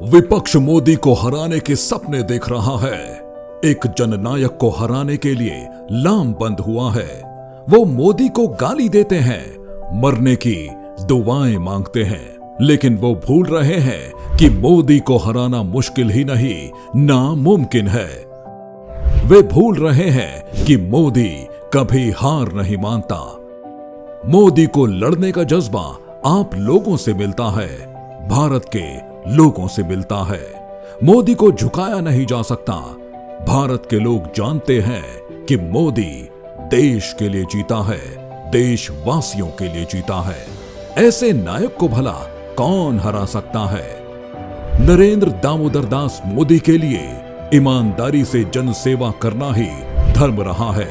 विपक्ष मोदी को हराने के सपने देख रहा है। एक जननायक को हराने के लिए लामबंद हुआ है। वो मोदी को गाली देते हैं, मरने की दुआएं मांगते हैं, लेकिन वो भूल रहे हैं कि मोदी को हराना मुश्किल ही नहीं, नामुमकिन है। वे भूल रहे हैं कि मोदी कभी हार नहीं मानता। मोदी को लड़ने का जज्बा आप लोगों से मिलता है, भारत के लोगों से मिलता है। मोदी को झुकाया नहीं जा सकता। भारत के लोग जानते हैं कि मोदी देश के लिए जीता है, देशवासियों के लिए जीता है। ऐसे नायक को भला कौन हरा सकता है? नरेंद्र दामोदर दास मोदी के लिए ईमानदारी से जनसेवा करना ही धर्म रहा है।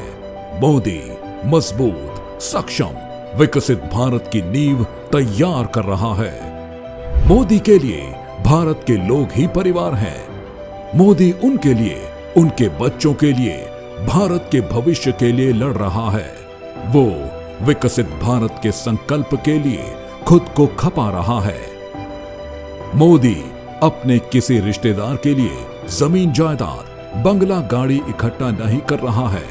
मोदी मजबूत, सक्षम, विकसित भारत की नींव तैयार कर रहा है। मोदी के लिए भारत के लोग ही परिवार हैं। मोदी उनके लिए, उनके बच्चों के लिए, भारत के भविष्य के लिए लड़ रहा है। वो विकसित भारत के संकल्प के लिए खुद को खपा रहा है। मोदी अपने किसी रिश्तेदार के लिए जमीन जायदाद, बंगला, गाड़ी इकट्ठा नहीं कर रहा है।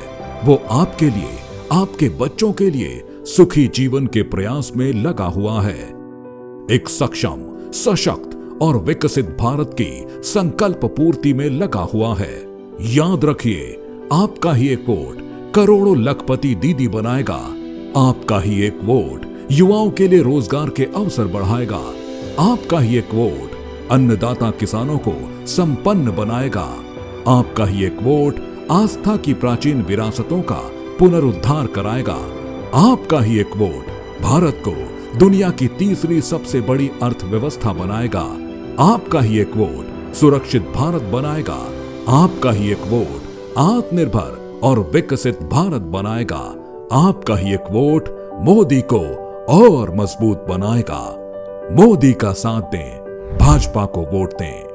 वो आपके लिए, आपके बच्चों के लिए सुखी जीवन के प्रयास में लगा हुआ है। एक सक्षम, सशक्त और विकसित भारत की संकल्प पूर्ति में लगा हुआ है। याद रखिए, आपका ही एक वोट करोड़ों लखपति दीदी बनाएगा। आपका ही एक वोट युवाओं के लिए रोजगार के अवसर बढ़ाएगा। आपका ही एक वोट अन्नदाता किसानों को संपन्न बनाएगा। आपका ही एक वोट आस्था की प्राचीन विरासतों का पुनरुद्धार कराएगा। आपका ही एक वोट भारत को दुनिया की तीसरी सबसे बड़ी अर्थव्यवस्था बनाएगा। आपका ही एक वोट सुरक्षित भारत बनाएगा। आपका ही एक वोट आत्मनिर्भर और विकसित भारत बनाएगा। आपका ही एक वोट मोदी को और मजबूत बनाएगा। मोदी का साथ दें, भाजपा को वोट दें।